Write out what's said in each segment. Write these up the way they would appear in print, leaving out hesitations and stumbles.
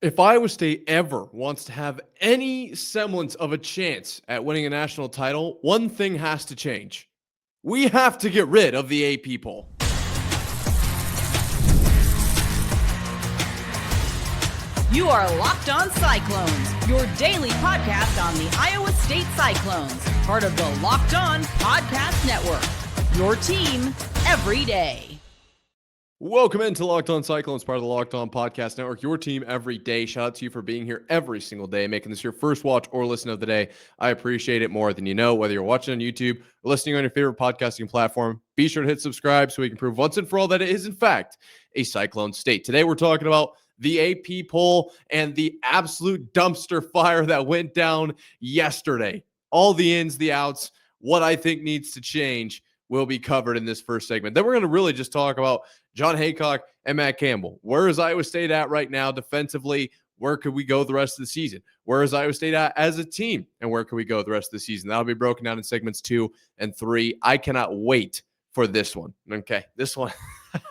If Iowa State ever wants to have any semblance of a chance at winning a national title, one thing has to change. We have to get rid of the AP poll. You are Locked On Cyclones, your daily podcast on the Iowa State Cyclones, part of the Locked On Podcast Network. Your team every day. Welcome into Locked On Cyclones, part of the Locked On Podcast Network, your team every day. Shout out to you for being here every single day, making this your first watch or listen of the day. I appreciate it more than you know, whether you're watching on YouTube or listening on your favorite podcasting platform. Be sure to hit subscribe so we can prove once and for all that it is, in fact, a Cyclone state. Today, we're talking about the AP poll and the absolute dumpster fire that went down yesterday. All the ins, the outs, what I think needs to change will be covered in this first segment. Then we're going to really just talk about John Haycock and Matt Campbell. Where is Iowa State at right now defensively? Where could we go the rest of the season? Where is Iowa State at as a team? And where could we go the rest of the season? That'll be broken down in segments 2 and 3. I cannot wait for this one. Okay, this one,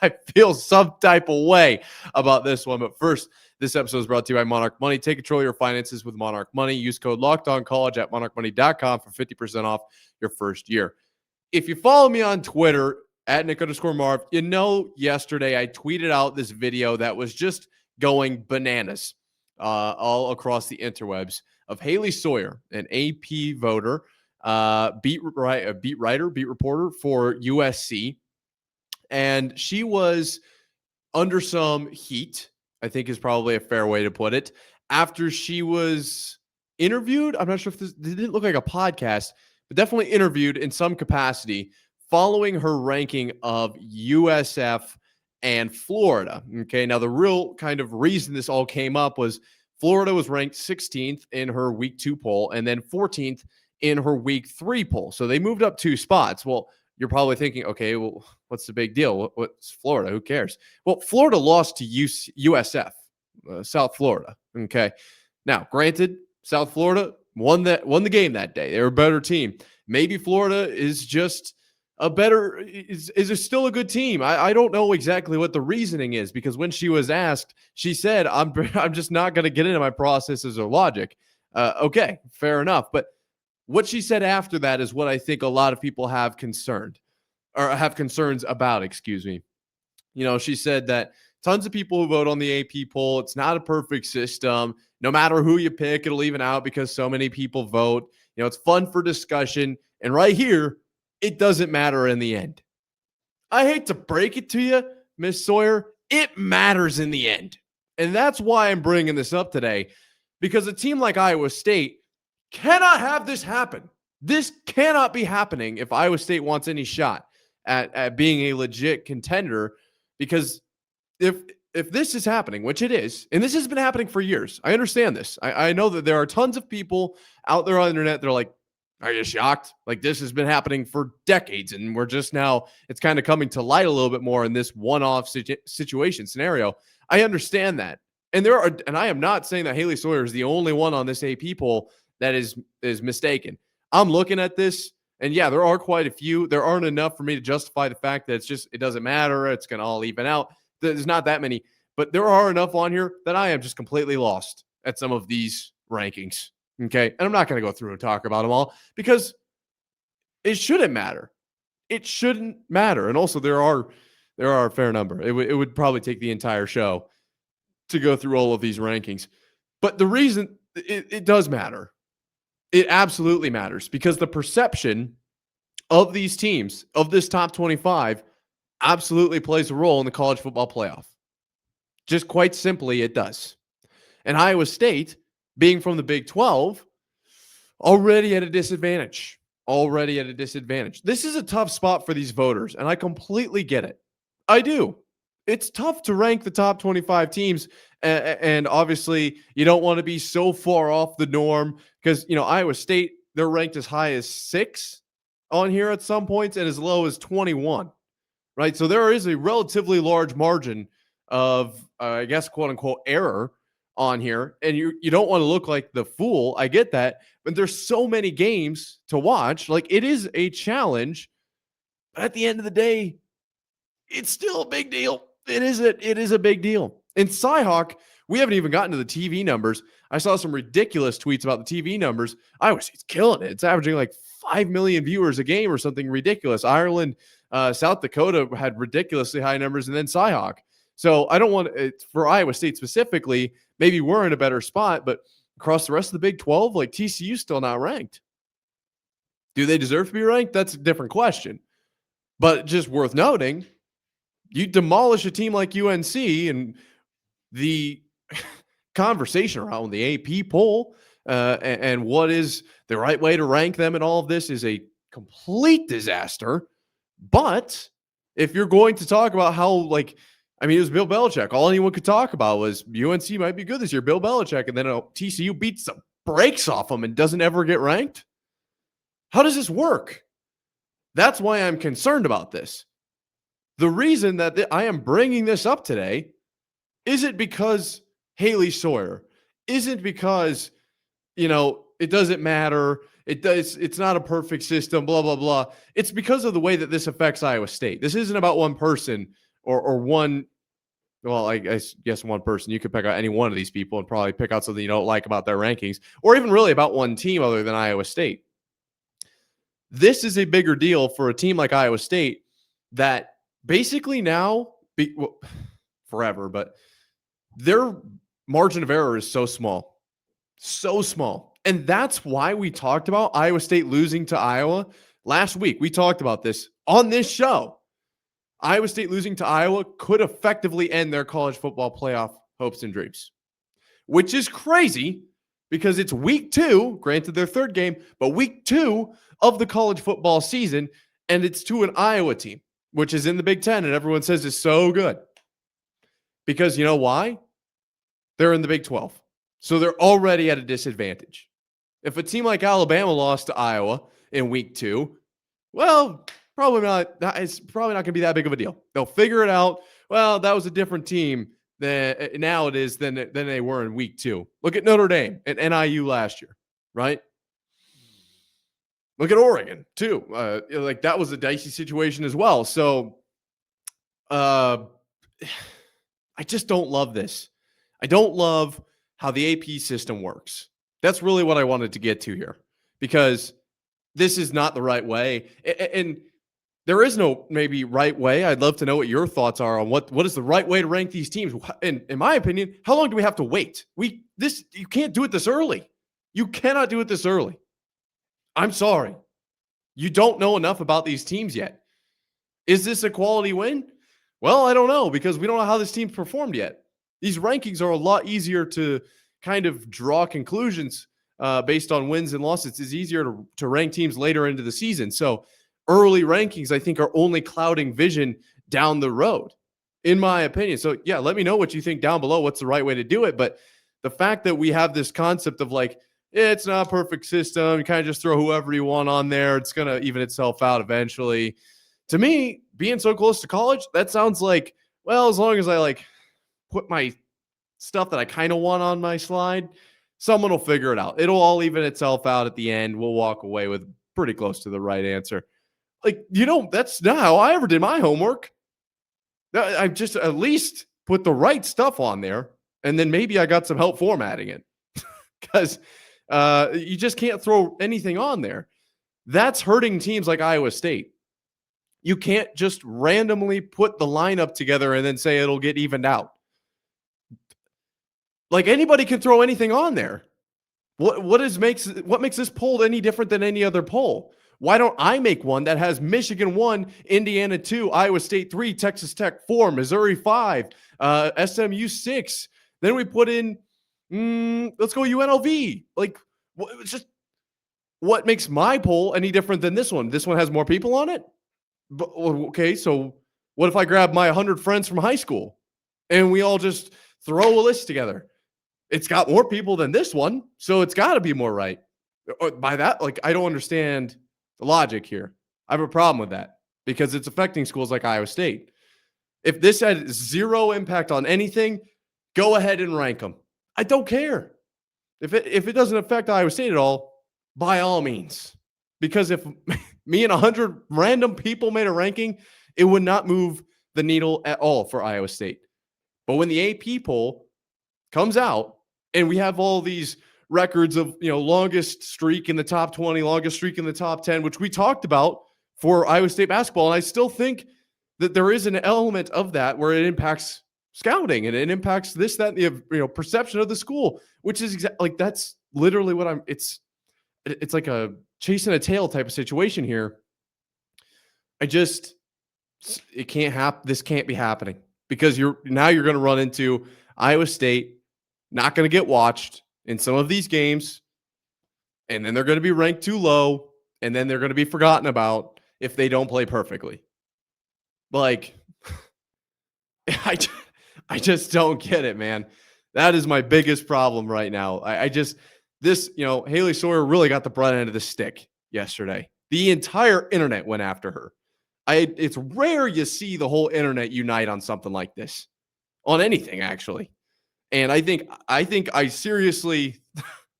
I feel some type of way about this one. But first, this episode is brought to you by Monarch Money. Take control of your finances with Monarch Money. Use code LOCKEDONCollege at monarchmoney.com for 50% off your first year. If you follow me on Twitter, at Nick_Marv, you know yesterday I tweeted out this video that was just going bananas all across the interwebs of Haley Sawyer, an AP voter, beat reporter for USC. And she was under some heat, I think is probably a fair way to put it, after she was interviewed. I'm not sure if this didn't look like a podcast, but definitely interviewed in some capacity following her ranking of USF and Florida. Okay, now the real kind of reason this all came up was Florida was ranked 16th in her week 2 poll and then 14th in her week 3 poll. So they moved up 2 spots. Well, you're probably thinking, okay, well, what's the big deal? What's Florida? Who cares? Well, Florida lost to USF, South Florida. Okay, now granted, South Florida won the game that day. They were a better team. Maybe Florida is just is still a good team. I don't know exactly what the reasoning is, because when she was asked, she said, I'm just not going to get into my processes or logic. Okay, fair enough. But what she said after that is what I think a lot of people have concerns about, excuse me. You know, she said that tons of people who vote on the AP poll, it's not a perfect system. No matter who you pick, it'll even out because so many people vote. You know, it's fun for discussion. And right here, it doesn't matter in the end. I hate to break it to you, Miss Sawyer. It matters in the end. And that's why I'm bringing this up today, because a team like Iowa State cannot have this happen. This cannot be happening if Iowa State wants any shot at being a legit contender, because if this is happening, which it is, and this has been happening for years, I understand this. I know that there are tons of people out there on the internet that are like, are you shocked? Like, this has been happening for decades, and we're just now, it's kind of coming to light a little bit more in this one-off situation scenario. I understand that. And I am not saying that Haley Sawyer is the only one on this AP poll that is mistaken. I'm looking at this, and yeah, there are quite a few. There aren't enough for me to justify the fact that it doesn't matter. It's going to all even out. There's not that many, but there are enough on here that I am just completely lost at some of these rankings. Okay, and I'm not going to go through and talk about them all, because it shouldn't matter. It shouldn't matter. And also, there are a fair number. It would probably take the entire show to go through all of these rankings. But the reason it does matter, it absolutely matters, because the perception of these teams, of this top 25, absolutely plays a role in the college football playoff. Just quite simply, it does. And Iowa State, being from the Big 12, already at a disadvantage. This is a tough spot for these voters, and I completely get it. I do. It's tough to rank the top 25 teams, and obviously you don't want to be so far off the norm, because, you know, Iowa State, they're ranked as high as 6 on here at some points and as low as 21, right? So there is a relatively large margin of, I guess, quote unquote, error on here, and you don't want to look like the fool. I get that, but there's so many games to watch. Like, it is a challenge, but at the end of the day, it's still a big deal. It is a big deal. And Cyhawk We haven't even gotten to the TV numbers. I saw some ridiculous tweets about the TV numbers. Iowa State's killing it. It's averaging like 5 million viewers a game or something ridiculous. Ireland, South Dakota had ridiculously high numbers, and then Cyhawk. So I don't want it for Iowa State specifically. Maybe we're in a better spot, but across the rest of the Big 12, like TCU's still not ranked. Do they deserve to be ranked? That's a different question. But just worth noting, you demolish a team like UNC, and the conversation around the AP poll and what is the right way to rank them and all of this is a complete disaster. But if you're going to talk about how, like, I mean, it was Bill Belichick. All anyone could talk about was UNC might be good this year, Bill Belichick, and then TCU beats the brakes off them and doesn't ever get ranked. How does this work? That's why I'm concerned about this. The reason that I am bringing this up today isn't because Haley Sawyer, isn't because, it doesn't matter. It's not a perfect system, blah, blah, blah. It's because of the way that this affects Iowa State. This isn't about one person or one, well, I guess one person. You could pick out any one of these people and probably pick out something you don't like about their rankings, or even really about one team other than Iowa State. This is a bigger deal for a team like Iowa State that basically now, forever, but their margin of error is so small. So small. And that's why we talked about Iowa State losing to Iowa last week. We talked about this on this show. Iowa State losing to Iowa could effectively end their college football playoff hopes and dreams, which is crazy because it's week 2, granted their third game, but week 2 of the college football season, and it's to an Iowa team, which is in the Big Ten, and everyone says is so good. Because you know why? They're in the Big 12. So they're already at a disadvantage. If a team like Alabama lost to Iowa in week 2, well, probably not. It's probably not going to be that big of a deal. They'll figure it out. Well, that was a different team than now it is than they were in week 2. Look at Notre Dame and NIU last year, right? Look at Oregon too. Like that was a dicey situation as well. So, I just don't love this. I don't love how the AP system works. That's really what I wanted to get to here, because this is not the right way. And there is no maybe right way. I'd love to know what your thoughts are on what is the right way to rank these teams. And in my opinion, how long do we have to wait? You can't do it this early. You cannot do it this early. I'm sorry. You don't know enough about these teams yet. Is this a quality win? Well, I don't know, because we don't know how this team's performed yet. These rankings are a lot easier to kind of draw conclusions based on wins and losses. It's easier to rank teams later into the season. So early rankings, I think, are only clouding vision down the road, in my opinion. So yeah, let me know what you think down below. What's the right way to do it? But the fact that we have this concept of like, it's not a perfect system, you kind of just throw whoever you want on there, it's going to even itself out eventually. To me, being so close to college, that sounds like, well, as long as I like put my stuff that I kind of want on my slide, someone will figure it out. It'll all even itself out at the end. We'll walk away with pretty close to the right answer. Like, that's not how I ever did my homework. I just at least put the right stuff on there, and then maybe I got some help formatting it, because you just can't throw anything on there. That's hurting teams like Iowa State. You can't just randomly put the lineup together and then say it'll get evened out. Like, anybody can throw anything on there. What makes this poll any different than any other poll? Why don't I make one that has Michigan 1, Indiana 2, Iowa State 3, Texas Tech 4, Missouri 5, SMU 6? Then we put in, let's go UNLV. Like, it's just what makes my poll any different than this one? This one has more people on it? But, okay, so what if I grab my 100 friends from high school and we all just throw a list together? It's got more people than this one, so it's got to be more right. By that, like, I don't understand the logic here. I have a problem with that because it's affecting schools like Iowa State. If this had zero impact on anything, go ahead and rank them. I don't care. If it doesn't affect Iowa State at all, by all means. Because if me and 100 random people made a ranking, it would not move the needle at all for Iowa State. But when the AP poll comes out and we have all these records of, longest streak in the top 20, longest streak in the top 10, which we talked about for Iowa State basketball. And I still think that there is an element of that where it impacts scouting and it impacts this, that, and the perception of the school, which is like, that's literally what it's like a chasing a tail type of situation here. It can't happen. This can't be happening because you're going to run into Iowa State not going to get watched in some of these games, and then they're going to be ranked too low, and then they're going to be forgotten about if they don't play perfectly. Like, I just don't get it, man. That is my biggest problem right now. Haley Sawyer really got the brunt end of the stick yesterday. The entire internet went after her. It's rare you see the whole internet unite on something like this, on anything actually. And I think I seriously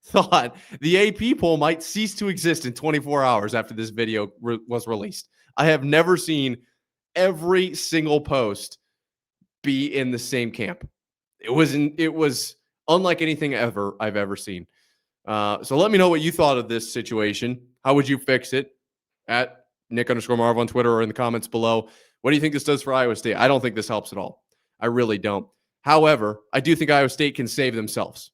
thought the AP poll might cease to exist in 24 hours after this video was released. I have never seen every single post be in the same camp. It was unlike anything I've ever seen. So let me know what you thought of this situation. How would you fix it? At Nick_Marv on Twitter or in the comments below. What do you think this does for Iowa State? I don't think this helps at all. I really don't. However, I do think Iowa State can save themselves.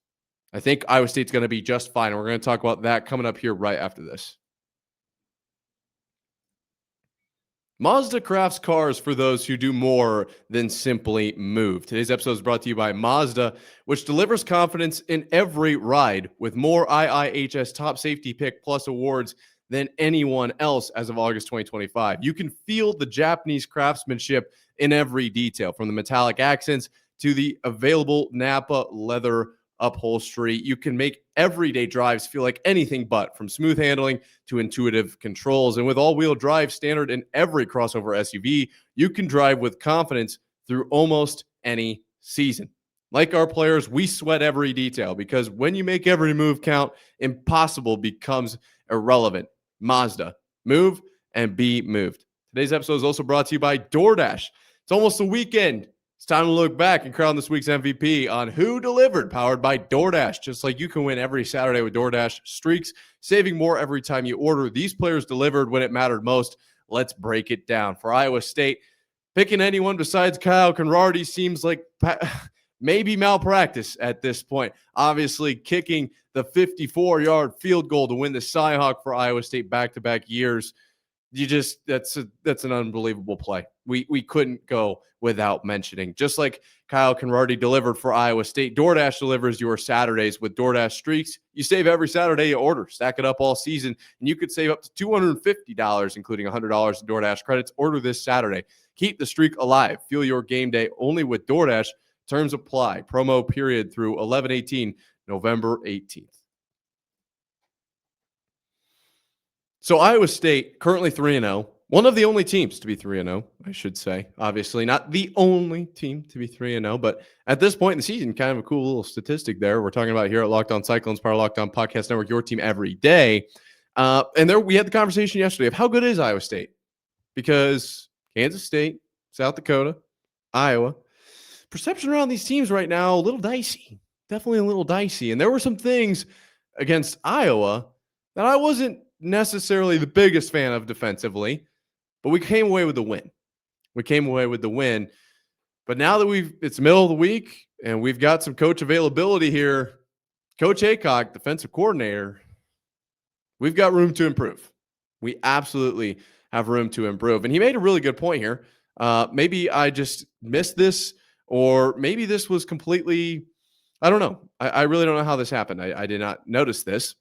I think Iowa State's going to be just fine. And we're going to talk about that coming up here right after this. Mazda crafts cars for those who do more than simply move. Today's episode is brought to you by Mazda, which delivers confidence in every ride with more IIHS Top Safety Pick Plus awards than anyone else as of August 2025. You can feel the Japanese craftsmanship in every detail, from the metallic accents to the available Napa leather upholstery. You can make everyday drives feel like anything but, from smooth handling to intuitive controls. And with all-wheel drive standard in every crossover SUV, you can drive with confidence through almost any season. Like our players, we sweat every detail because when you make every move count, impossible becomes irrelevant. Mazda, move and be moved. Today's episode is also brought to you by DoorDash. It's almost the weekend. It's time to look back and crown this week's MVP on Who Delivered, powered by DoorDash. Just like you can win every Saturday with DoorDash streaks, saving more every time you order. These players delivered when it mattered most. Let's break it down. For Iowa State, picking anyone besides Kyle Conradi seems like maybe malpractice at this point. Obviously, kicking the 54-yard field goal to win the Cyhawk for Iowa State back-to-back years. That's an unbelievable play. We couldn't go without mentioning. Just like Kyle Conradi delivered for Iowa State, DoorDash delivers your Saturdays with DoorDash streaks. You save every Saturday you order. Stack it up all season, and you could save up to $250, including $100 in DoorDash credits. Order this Saturday. Keep the streak alive. Fuel your game day only with DoorDash. Terms apply. Promo period through 11/18, November 18th. So Iowa State currently 3-0. One of the only teams to be 3-0, I should say. Obviously, not the only team to be 3-0, but at this point in the season, kind of a cool little statistic there. We're talking about here at Locked On Cyclones, part of Locked On Podcast Network, your team every day. And there we had the conversation yesterday of how good is Iowa State? Because Kansas State, South Dakota, Iowa, perception around these teams right now, a little dicey. Definitely a little dicey. And there were some things against Iowa that I wasn't necessarily the biggest fan of defensively, but we came away with the win. But now that it's middle of the week and we've got some coach availability here, Coach Haycock, defensive coordinator, we've got room to improve. We absolutely have room to improve. And he made a really good point here. Maybe I just missed this, or maybe this was completely, I don't know. I really don't know how this happened. I did not notice this.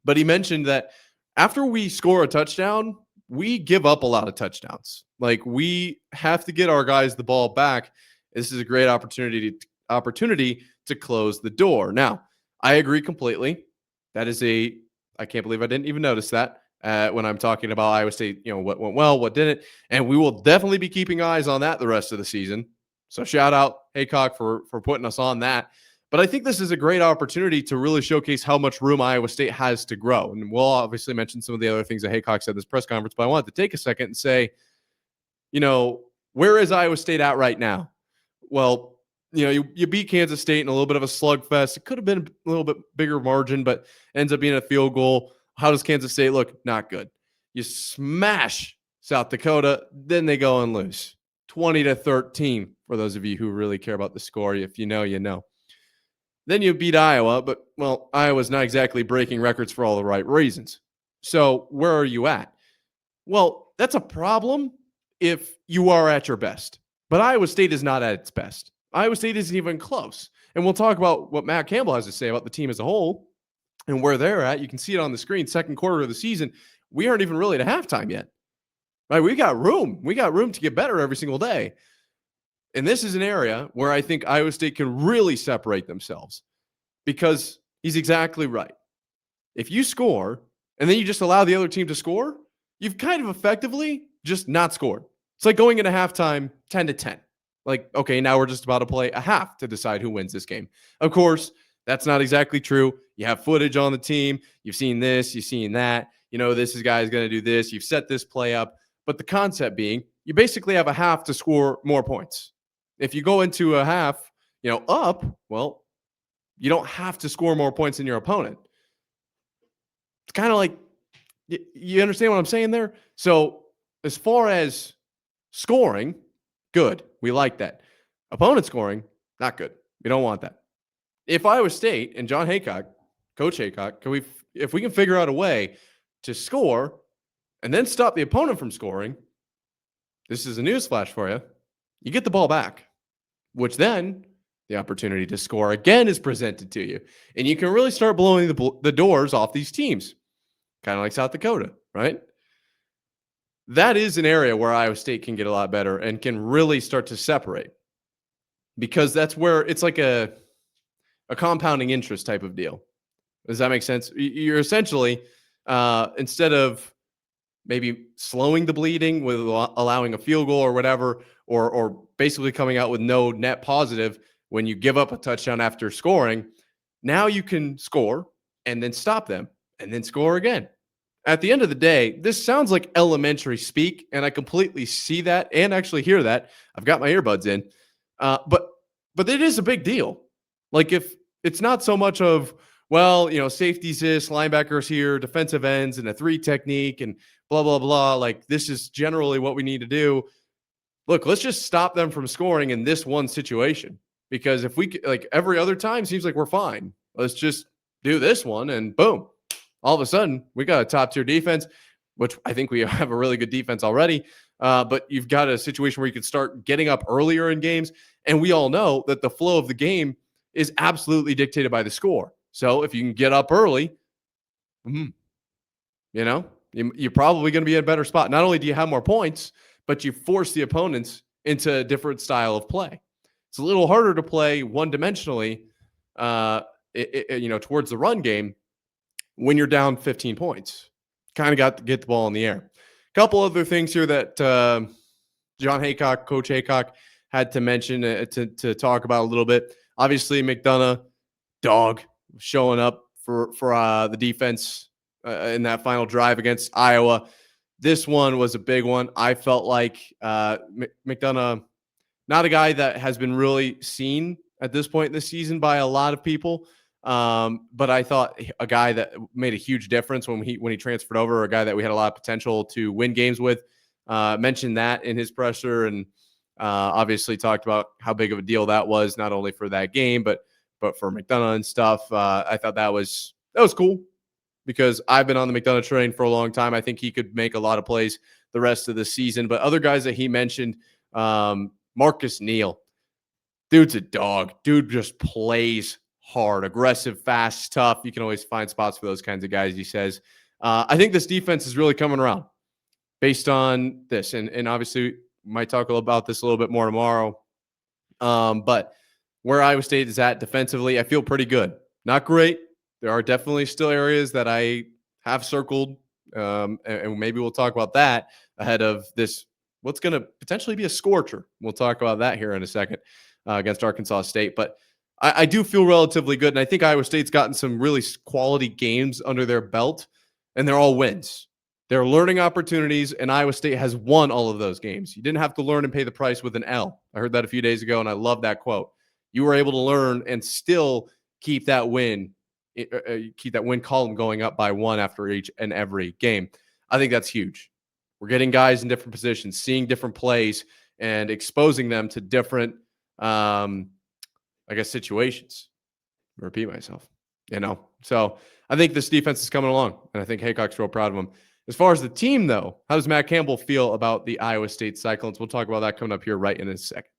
But he mentioned that after we score a touchdown, we give up a lot of touchdowns. Like, we have to get our guys the ball back. This is a great opportunity to close the door. Now, I agree completely. That is I can't believe I didn't even notice that when I'm talking about Iowa State, what went well, what didn't. And we will definitely be keeping eyes on that the rest of the season. So shout out Haycock for putting us on that. But I think this is a great opportunity to really showcase how much room Iowa State has to grow. And we'll obviously mention some of the other things that Haycock said in this press conference, but I wanted to take a second and say, where is Iowa State at right now? Well, you beat Kansas State in a little bit of a slugfest. It could have been a little bit bigger margin, but ends up being a field goal. How does Kansas State look? Not good. You smash South Dakota, then they go and lose 20-13. For those of you who really care about the score, if you know, you know. Then you beat Iowa, but well, Iowa's not exactly breaking records for all the right reasons. So where are you at? Well, that's a problem if you are at your best. But Iowa State is not at its best. Iowa State isn't even close. And we'll talk about what Matt Campbell has to say about the team as a whole and where they're at. You can see it on the screen. Second quarter of the season, we aren't even really at halftime yet. Right? We got room. We got room to get better every single day. And this is an area where I think Iowa State can really separate themselves because he's exactly right. If you score and then you just allow the other team to score, you've kind of effectively just not scored. It's like going into halftime 10-10. Like, okay, now we're just about to play a half to decide who wins this game. Of course, that's not exactly true. You have footage on the team. You've seen this, you've seen that. You know, this guy's going to do this. You've set this play up. But the concept being, you basically have a half to score more points. If you go into a half, up, well, you don't have to score more points than your opponent. It's kind of like, you understand what I'm saying there? So as far as scoring, good. We like that. Opponent scoring, not good. We don't want that. If Iowa State and John Haycock, Coach Haycock, if we can figure out a way to score and then stop the opponent from scoring, this is a newsflash for you. You get the ball back, which then the opportunity to score again is presented to you. And you can really start blowing the doors off these teams, kind of like South Dakota, right? That is an area where Iowa State can get a lot better and can really start to separate, because that's where it's like a compounding interest type of deal. Does that make sense? You're essentially, instead of maybe slowing the bleeding with allowing a field goal or whatever, or basically coming out with no net positive when you give up a touchdown after scoring, now you can score and then stop them and then score again. At the end of the day, this sounds like elementary speak, and I completely see that and actually hear that. I've got my earbuds in. But it is a big deal. Like, if it's not so much of, well, safety's this, linebackers here, defensive ends, and a 3 technique, and blah, blah, blah. Like, this is generally what we need to do. Look, let's just stop them from scoring in this one situation. Because if we, like, every other time seems like we're fine. Let's just do this one, and boom. All of a sudden, we got a top-tier defense, which I think we have a really good defense already. But you've got a situation where you can start getting up earlier in games. And we all know that the flow of the game is absolutely dictated by the score. So if you can get up early, you're probably going to be in a better spot. Not only do you have more points, but you force the opponents into a different style of play. It's a little harder to play one-dimensionally, towards the run game when you're down 15 points. Kind of got to get the ball in the air. A couple other things here that John Haycock, Coach Haycock, had to mention to talk about a little bit. Obviously, McDonough, dog, showing up for the defense in that final drive against Iowa. This one was a big one. I felt like McDonough, not a guy that has been really seen at this point in the season by a lot of people. But I thought a guy that made a huge difference when he transferred over, a guy that we had a lot of potential to win games with, mentioned that in his presser, and obviously talked about how big of a deal that was, not only for that game, but for McDonough and stuff. I thought that was cool, because I've been on the McDonough train for a long time. I think he could make a lot of plays the rest of the season. But other guys that he mentioned, Marcus Neal, dude's a dog. Dude just plays hard, aggressive, fast, tough. You can always find spots for those kinds of guys, he says. I think this defense is really coming around based on this. And obviously, we might talk about this a little bit more tomorrow. But where Iowa State is at defensively, I feel pretty good. Not great. There are definitely still areas that I have circled. And maybe we'll talk about that ahead of this, what's going to potentially be a scorcher. We'll talk about that here in a second against Arkansas State. But I do feel relatively good, and I think Iowa State's gotten some really quality games under their belt, and they're all wins. They're learning opportunities, and Iowa State has won all of those games. You didn't have to learn and pay the price with an L. I heard that a few days ago, and I love that quote. you were able to learn and still keep that win column going up by one after each and every game. I think that's huge. We're getting guys in different positions, seeing different plays, and exposing them to different, situations. Repeat myself, So I think this defense is coming along, and I think Haycock's real proud of him. As far as the team, though, how does Matt Campbell feel about the Iowa State Cyclones? We'll talk about that coming up here right in a second.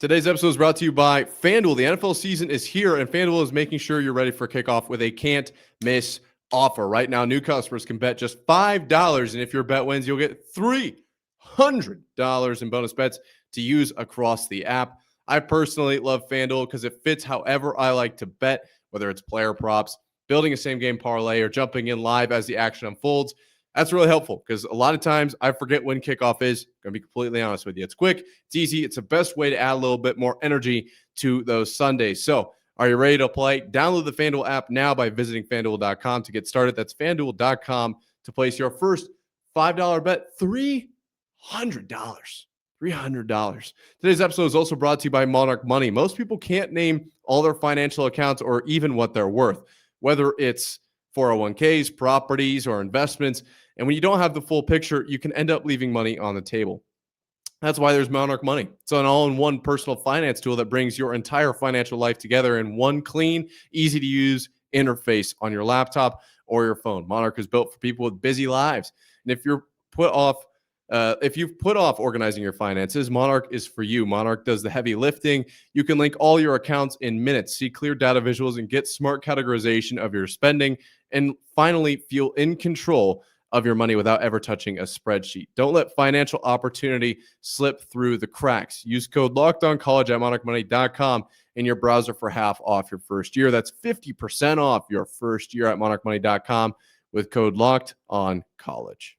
Today's episode is brought to you by FanDuel. The NFL season is here, and FanDuel is making sure you're ready for kickoff with a can't-miss offer. Right now, new customers can bet just $5, and if your bet wins, you'll get $300 in bonus bets to use across the app. I personally love FanDuel because it fits however I like to bet, whether it's player props, building a same-game parlay, or jumping in live as the action unfolds. That's really helpful because a lot of times I forget when kickoff is. I'm going to be completely honest with you. It's quick, it's easy, it's the best way to add a little bit more energy to those Sundays. So, are you ready to play? Download the FanDuel app now by visiting FanDuel.com to get started. That's FanDuel.com to place your first $5 bet, $300. $300. Today's episode is also brought to you by Monarch Money. Most people can't name all their financial accounts or even what they're worth, whether it's 401ks, properties, or investments. And when you don't have the full picture, you can end up leaving money on the table. That's why there's Monarch Money. It's an all-in-one personal finance tool that brings your entire financial life together in one clean, easy-to-use interface on your laptop or your phone. Monarch is built for people with busy lives. And if you've put off organizing your finances, Monarch is for you. Monarch does the heavy lifting. You can link all your accounts in minutes, see clear data visuals, and get smart categorization of your spending, and finally feel in control of your money without ever touching a spreadsheet. Don't let financial opportunity slip through the cracks. Use code LOCKEDONCollege at monarchmoney.com in your browser for half off your first year. That's 50% off your first year at monarchmoney.com with code LOCKEDONCollege.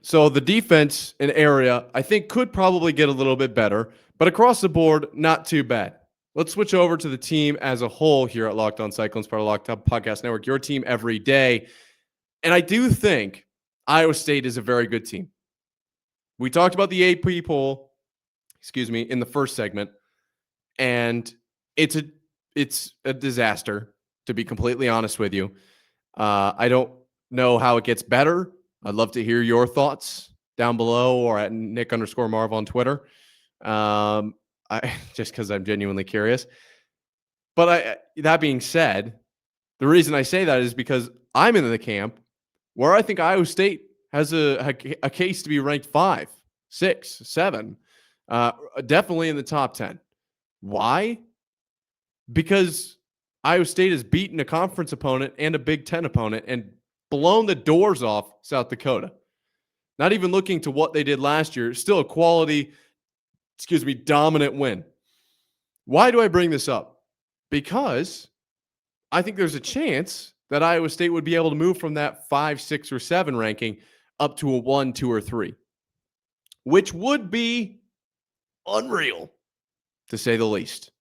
So the defense in area, I think, could probably get a little bit better, but across the board, not too bad. Let's switch over to the team as a whole here at Locked On Cyclones, part of Locked On Podcast Network, your team every day. And I do think Iowa State is a very good team. We talked about the AP poll, in the first segment, and it's a disaster, to be completely honest with you. I don't know how it gets better. I'd love to hear your thoughts down below or at Nick_Marv on Twitter. Just because I'm genuinely curious. But that being said, the reason I say that is because I'm in the camp where I think Iowa State has a case to be ranked 5, 6, 7, definitely in the top 10. Why? Because Iowa State has beaten a conference opponent and a Big Ten opponent and blown the doors off South Dakota. Not even looking to what they did last year, still a quality, dominant win. Why do I bring this up? Because I think there's a chance that Iowa State would be able to move from that 5, 6, or 7 ranking up to a 1, 2, or 3, which would be unreal, to say the least.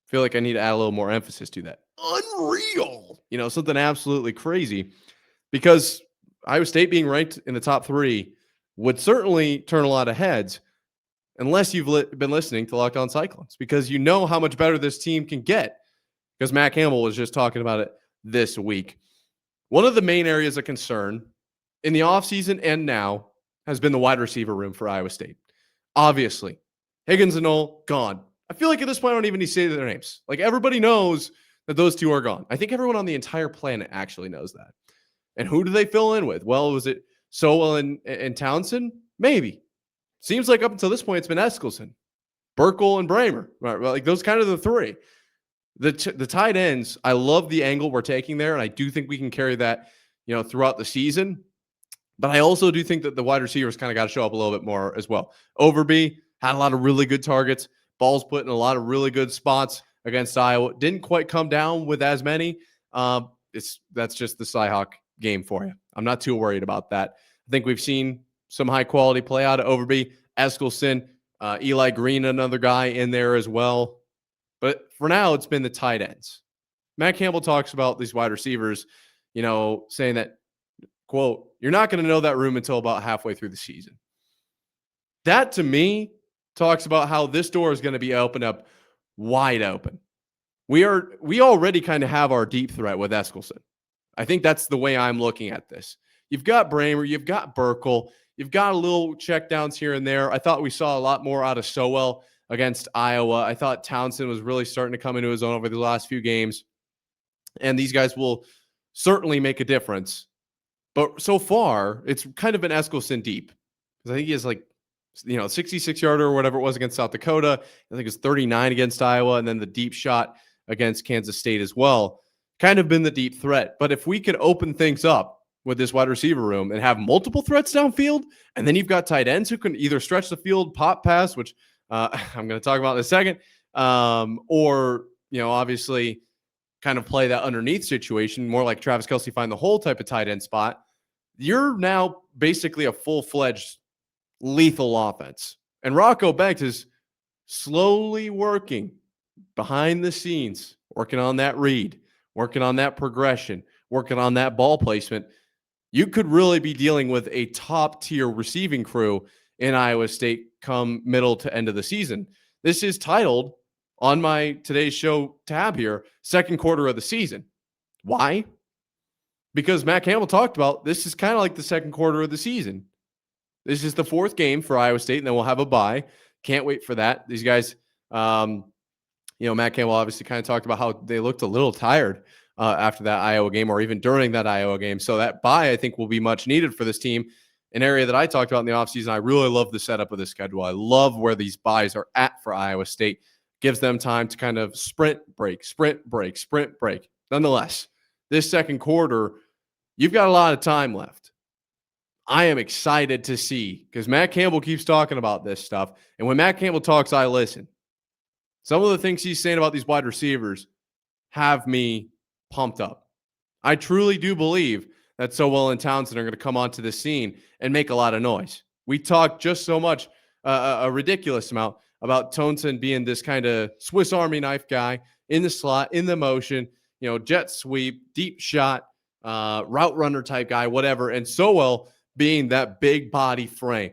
I feel like I need to add a little more emphasis to that. Unreal. Something absolutely crazy, because Iowa State being ranked in the top 3 would certainly turn a lot of heads, unless you've been listening to Locked On Cyclones, because you know how much better this team can get, because Matt Campbell was just talking about it this week. One of the main areas of concern in the offseason and now has been the wide receiver room for Iowa State. Obviously, Higgins and Knoll, gone. I feel like at this point I don't even need to say their names. Like, everybody knows that those two are gone. I think everyone on the entire planet actually knows that. And who do they fill in with? Well, was it Sowell and Townsend? Maybe. Seems like up until this point, it's been Eskelson, Burkle, and Bramer. Right? Like, those kind of the 3. The tight ends, I love the angle we're taking there, and I do think we can carry that, throughout the season. But I also do think that the wide receivers kind of got to show up a little bit more as well. Overby had a lot of really good targets. Balls put in a lot of really good spots against Iowa. Didn't quite come down with as many. That's just the Cyhawk game for you. I'm not too worried about that. I think we've seen some high-quality play out of Overby, Eskelson, Eli Green, another guy in there as well. But for now, it's been the tight ends. Matt Campbell talks about these wide receivers, saying that, quote, you're not going to know that room until about halfway through the season. That to me talks about how this door is going to be opened up wide open. We already kind of have our deep threat with Eskelson. I think that's the way I'm looking at this. You've got Bramer, you've got Burkle, you've got a little checkdowns here and there. I thought we saw a lot more out of Sowell against Iowa. I thought Townsend was really starting to come into his own over the last few games. And these guys will certainly make a difference. But so far, it's kind of been Eskelson deep. Because I think he has 66-yarder or whatever it was against South Dakota. I think it's 39 against Iowa, and then the deep shot against Kansas State as well. Kind of been the deep threat. But if we can open things up with this wide receiver room and have multiple threats downfield, and then you've got tight ends who can either stretch the field, pop pass, which I'm going to talk about in a second, or, obviously kind of play that underneath situation, more like Travis Kelce find the hole type of tight end spot, you're now basically a full-fledged lethal offense. And Rocco Banks is slowly working behind the scenes, working on that read, working on that progression, working on that ball placement. You could really be dealing with a top-tier receiving crew in Iowa State come middle to end of the season. This is titled on my Today's Show tab here, second quarter of the season. Why? Because Matt Campbell talked about this is kind of like the second quarter of the season. This is the fourth game for Iowa State, and then we'll have a bye. Can't wait for that. These guys, Matt Campbell obviously kind of talked about how they looked a little tired after that Iowa game or even during that Iowa game. So that bye, I think, will be much needed for this team. An area that I talked about in the offseason, I really love the setup of the schedule. I love where these byes are at for Iowa State. Gives them time to kind of sprint, break. Nonetheless, this second quarter, you've got a lot of time left. I am excited to see, because Matt Campbell keeps talking about this stuff. And when Matt Campbell talks, I listen. Some of the things he's saying about these wide receivers have me pumped up. I truly do believe that Sowell and Townsend are going to come onto the scene and make a lot of noise. We talk just so much, a ridiculous amount, about Townsend being this kind of Swiss Army knife guy in the slot, in the motion, jet sweep, deep shot, route runner type guy, whatever. And Sowell being that big body frame,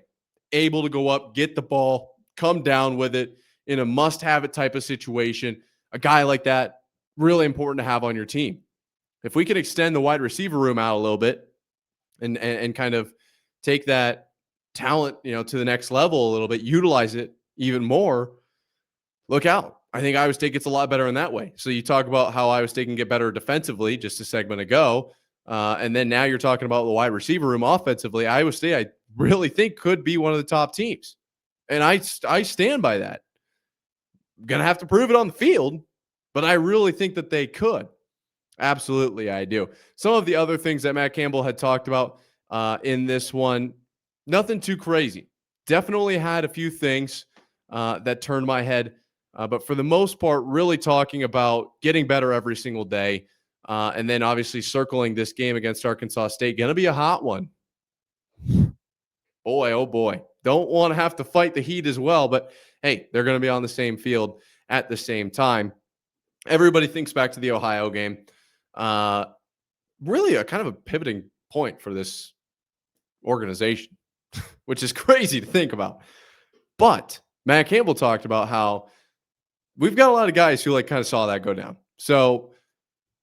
able to go up, get the ball, come down with it in a must-have-it type of situation. A guy like that, really important to have on your team. If we can extend the wide receiver room out a little bit and kind of take that talent, to the next level a little bit, utilize it even more, look out. I think Iowa State gets a lot better in that way. So you talk about how Iowa State can get better defensively just a segment ago. And then now you're talking about the wide receiver room offensively. Iowa State, I really think, could be one of the top teams. And I stand by that. Going to have to prove it on the field, but I really think that they could. Absolutely, I do. Some of the other things that Matt Campbell had talked about in this one, nothing too crazy. Definitely had a few things that turned my head. But for the most part, really talking about getting better every single day. And then obviously circling this game against Arkansas State. Going to be a hot one. Boy, oh boy. Don't want to have to fight the heat as well. But hey, they're going to be on the same field at the same time. Everybody thinks back to the Ohio game. Really a kind of a pivoting point for this organization, which is crazy to think about. But Matt Campbell talked about how we've got a lot of guys who kind of saw that go down. So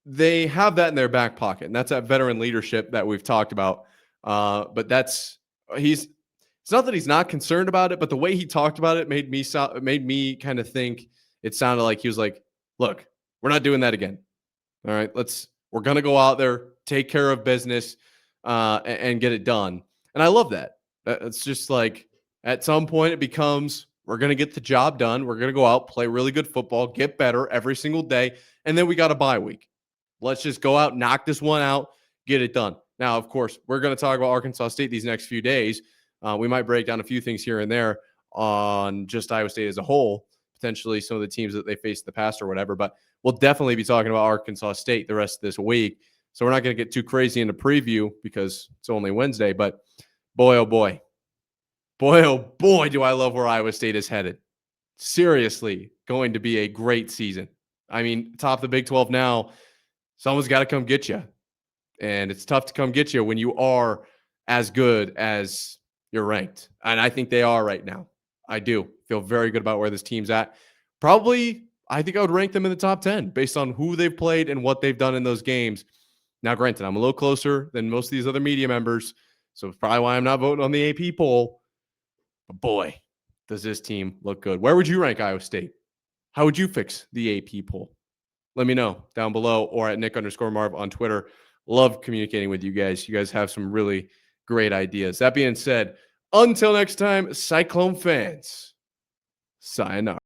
they have that in their back pocket, and that's that veteran leadership that we've talked about. But it's not that he's not concerned about it, but the way he talked about it made me kind of think it sounded like he was like, look, we're not doing that again. All right, we're going to go out there, take care of business, and get it done. And I love that. It's just like at some point it becomes, we're going to get the job done. We're going to go out, play really good football, get better every single day. And then we got a bye week. Let's just go out, knock this one out, get it done. Now, of course, we're going to talk about Arkansas State these next few days. We might break down a few things here and there on just Iowa State as a whole, potentially some of the teams that they faced in the past or whatever. But we'll definitely be talking about Arkansas State the rest of this week. So we're not going to get too crazy into preview because it's only Wednesday. But boy, oh boy. Boy, oh boy, do I love where Iowa State is headed. Seriously, going to be a great season. I mean, top of the Big 12 now, someone's got to come get you. And it's tough to come get you when you are as good as you're ranked. And I think they are right now. I do feel very good about where this team's at. Probably, I think I would rank them in the top 10 based on who they've played and what they've done in those games. Now, granted, I'm a little closer than most of these other media members, so it's probably why I'm not voting on the AP poll. But boy, does this team look good. Where would you rank Iowa State? How would you fix the AP poll? Let me know down below or at Nick_Marv on Twitter. Love communicating with you guys. You guys have some really great ideas. That being said, until next time, Cyclone fans, sayonara.